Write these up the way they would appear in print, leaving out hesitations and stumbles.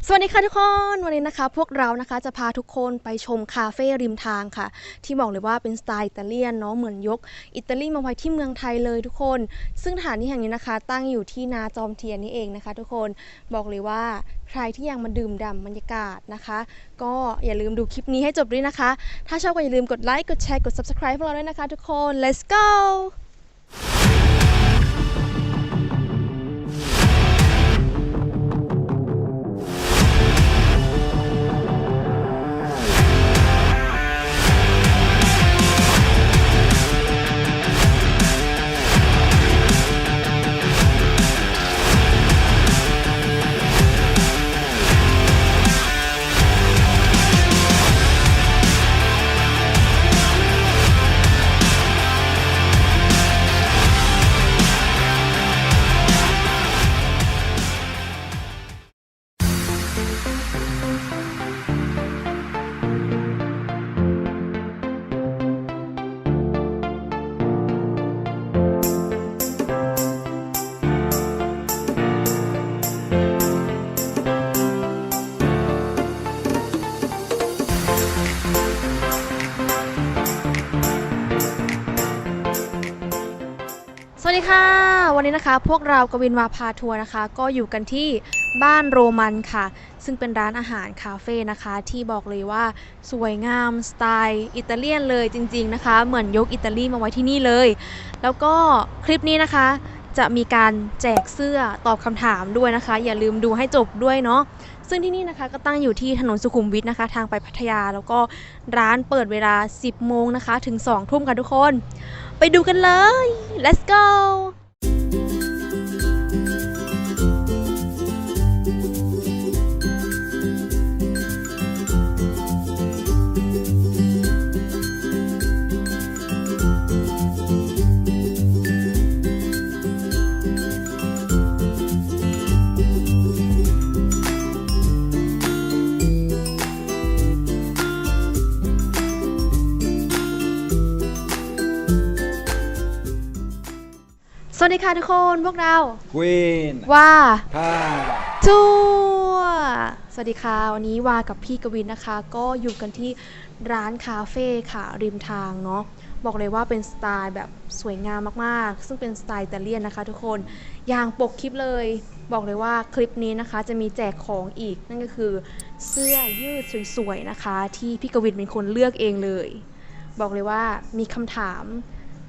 สวัสดีค่ะทุกคนวันนี้นะคะพวกเรานะคะจะพาทุกคนไปชมคาเฟ่ริมทางค่ะที่บอกเลยว่าเป็นสไตล์อิตาเลียนเนาะเหมือนยกอิตาลีมาไว้ที่เมืองไทยเลยทุกคนซึ่งสถานที่แห่งนี้นะคะตั้งอยู่ที่นาจอมเทียนนี่เองนะคะทุกคนบอกเลยว่าใครที่ยังมาดื่มด่ำบรรยากาศนะคะก็อย่าลืมดูคลิปนี้ให้จบด้วยนะคะถ้าชอบก็อย่าลืมกดไลค์กดแชร์กด Subscribe พวกเราด้วยนะคะทุกคน let's goสวัสดีค่ะวันนี้นะคะพวกเรากวินวาพาทัวร์นะคะก็อยู่กันที่บ้านโรมันค่ะซึ่งเป็นร้านอาหารคาเฟ่นะคะที่บอกเลยว่าสวยงามสไตล์อิตาเลียนเลยจริงๆนะคะเหมือนยกอิตาลีมาไว้ที่นี่เลยแล้วก็คลิปนี้นะคะจะมีการแจกเสื้อตอบคำถามด้วยนะคะอย่าลืมดูให้จบด้วยเนาะซึ่งที่นี่นะคะก็ตั้งอยู่ที่ถนนสุขุมวิทนะคะทางไปพัทยาแล้วก็ร้านเปิดเวลา 10 โมงนะคะถึง 2 ทุ่มค่ะทุกคนไปดูกันเลย let's go สวัสดีค่ะทุกคนพวกเรา Queen ว่า ค่ะ ทัวร์สวัสดีค่ะวันนี้วากับพี่กวินนะคะก็อยู่กันที่ร้านคาเฟ่ค่ะริมทางเนาะบอกเลยว่าเป็นสไตล์แบบสวยงามมากๆซึ่งเป็นสไตล์อิตาเลียนนะคะทุกคนอย่างปกคลิปเลยบอกเลยว่าคลิปนี้นะคะจะมีแจกของอีกนั่นก็คือเสื้อยืดสวยๆนะคะที่พี่กวินเป็นคนเลือกเองเลยบอกเลยว่ามีคำถาม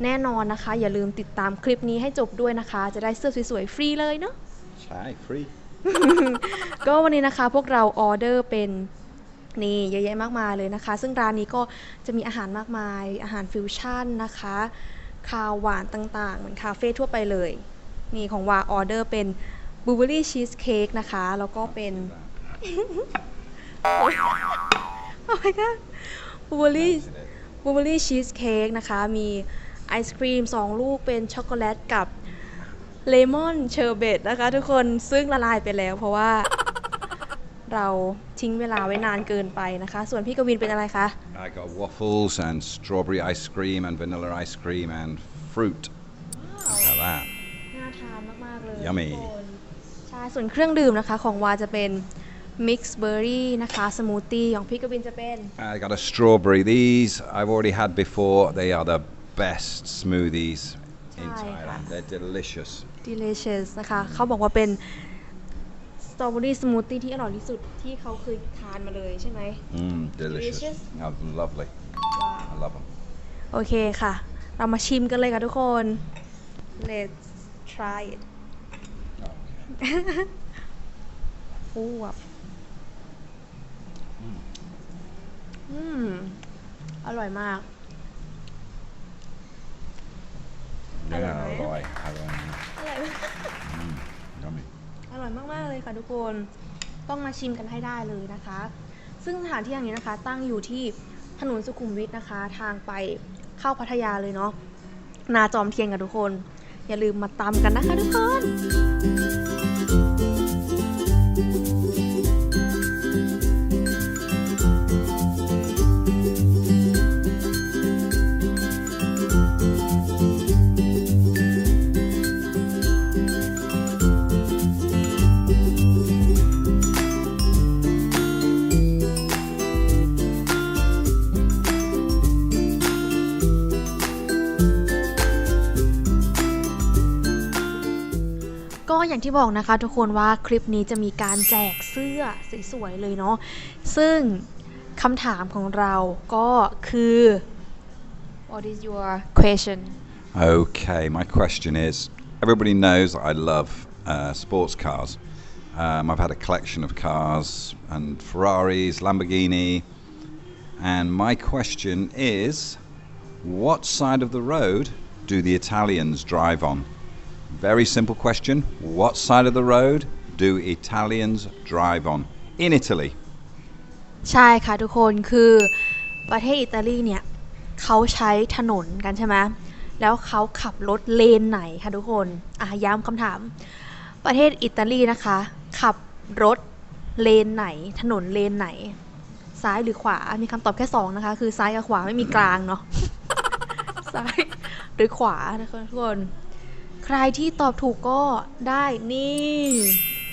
แน่นอนนะคะอย่าลืมติดตามคลิปนี้ให้จบด้วยนะคะจะได้เสื้อสวยๆฟรีเลยเนาะ ใช่ free ก็วันนี้นะคะพวกเราออเดอร์เป็นนี่เยอะแยะมากมายเลยนะคะซึ่งร้านนี้ก็จะมีอาหารมากมายอาหารฟิวชั่นนะคะคาวหวานต่างๆเหมือนคาเฟ่ทั่วไปเลยนี่ของวาออเดอร์เป็นบลูเบอร์รี่ชีสเค้กนะคะแล้วก็เป็น โอ้my god บลูเบอร์รี่ชีสเค้กนะคะมีไอศครีม2 ลูกเป็นช็อกโกแลตกับเลมอนเชอร์เบตนะคะทุกคนซึ่งละลายไปแล้วเพราะว่าเราทิ้งเวลาไว้นานเกินไปนะคะส่วนพี่กวินเป็นอะไรคะ I got waffles and strawberry ice cream and vanilla ice cream and fruit look at that น่าทานมากๆเลย Yummy ทุกคนใช่ส่วนเครื่องดื่มนะคะของวาจะเป็นมิกซ์เบอร์รี่นะคะสมูทตี้ของพี่กวินจะเป็น I got a strawberry these I've already had before they are the best smoothies in ใช่ค่ะ Thailand they're delicious delicious นะคะเขาบอกว่าเป็นสตรอเบอรี่สมูทตี้ที่อร่อยที่สุดที่เขาเคยทานมาเลยใช่ไหม delicious Delicious oh, lovely I love them โอเคค่ะเรามาชิมกันเลยค่ะทุกคน let's try it ฟูแบบอร่อยมาก yeah อร่อยไหม อร่อย อร่อยมาก yummy อร่อยมากๆเลยค่ะทุกคนต้องมาชิมกันให้ได้เลยนะคะ ซึ่งสถานที่อย่างนี้นะคะตั้งอยู่ที่ถนนสุขุมวิทนะคะทางไปเข้าพัทยาเลยเนาะนาจอมเทียนกันทุกคนอย่าลืมมาตามกันนะคะทุกคน อย่างที่บอกนะคะทุกคนว่าคลิปนี้จะมีการแจกเสื้อสวยๆเลยเนาะซึ่งคำถามของเราก็คือ What is your question Okay, my question is everybody knows that I love sports cars. I've had a collection of cars and Ferraris, Lamborghini, and my question is what side of the road do the Italians drive on? Very simple question. What side of the road do Italians drive on in Italy? ใช่ค่ะทุกคนคือประเทศอิตาลีเนี่ยเขาใช้ถนนกันใช่ไหมแล้วเขาขับรถเลนไหนคะทุกคนย้ำคำถามประเทศอิตาลีนะคะขับรถเลนไหนถนนเลนไหนซ้ายหรือขวามีคำตอบแค่2นะคะคือซ้ายกับขวาไม่มีกลางเนาะ ซ้ายหรือขวานะคะทุกคนใครที่ตอบถูกก็ได้นี่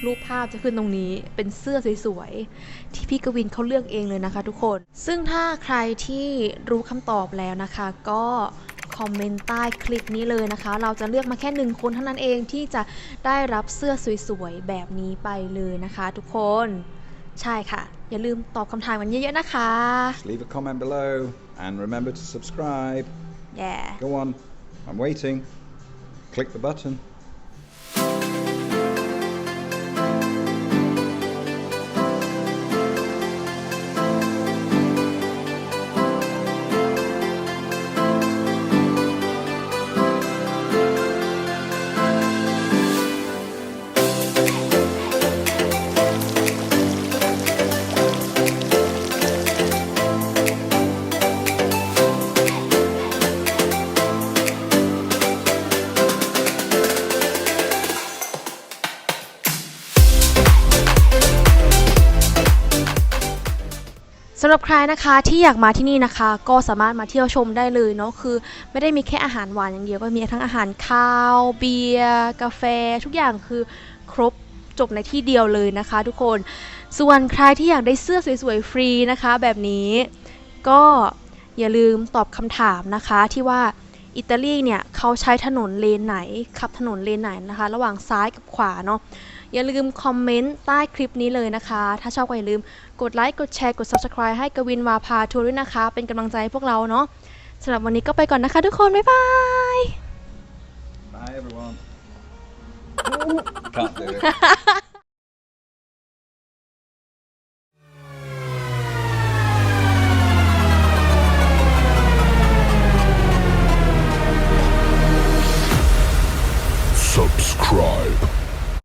รูปภาพจะขึ้นตรงนี้เป็นเสื้อสวยๆที่พี่กวินเขาเลือกเองเลยนะคะทุกคนซึ่งถ้าใครที่รู้คำตอบแล้วนะคะก็คอมเมนต์ใต้คลิปนี้เลยนะคะเราจะเลือกมาแค่1คนเท่านั้นเองที่จะได้รับเสื้อสวยๆแบบนี้ไปเลยนะคะทุกคนใช่ค่ะอย่าลืมตอบคำถามกันเยอะๆนะคะ Just leave a comment below and remember to subscribe. yeah Go on, I'm waiting. Click the button.สำหรับใครนะคะที่อยากมาที่นี่นะคะก็สามารถมาเที่ยวชมได้เลยเนาะคือไม่ได้มีแค่อาหารหวานอย่างเดียวก็มีทั้งอาหารคาวเบียร์กาแฟทุกอย่างคือครบจบในที่เดียวเลยนะคะทุกคนส่วนใครที่อยากได้เสื้อสวยๆฟรีนะคะแบบนี้ก็อย่าลืมตอบคำถามนะคะที่ว่าอิตาลีเนี่ยเขาใช้ถนนเลนไหนขับถนนเลนไหนนะคะระหว่างซ้ายกับขวาเนาะอย่าลืมคอมเมนต์ใต้คลิปนี้เลยนะคะถ้าชอบก็อย่าลืมกดไลค์กดแชร์กด Subscribe ให้กวินวาพาทัวร์ด้วยนะคะเป็นกำลังใจให้พวกเราเนาะสำหรับวันนี้ก็ไปก่อนนะคะทุกคนบ๊ายบาย Bye everyone. Can't do it. Subscribe.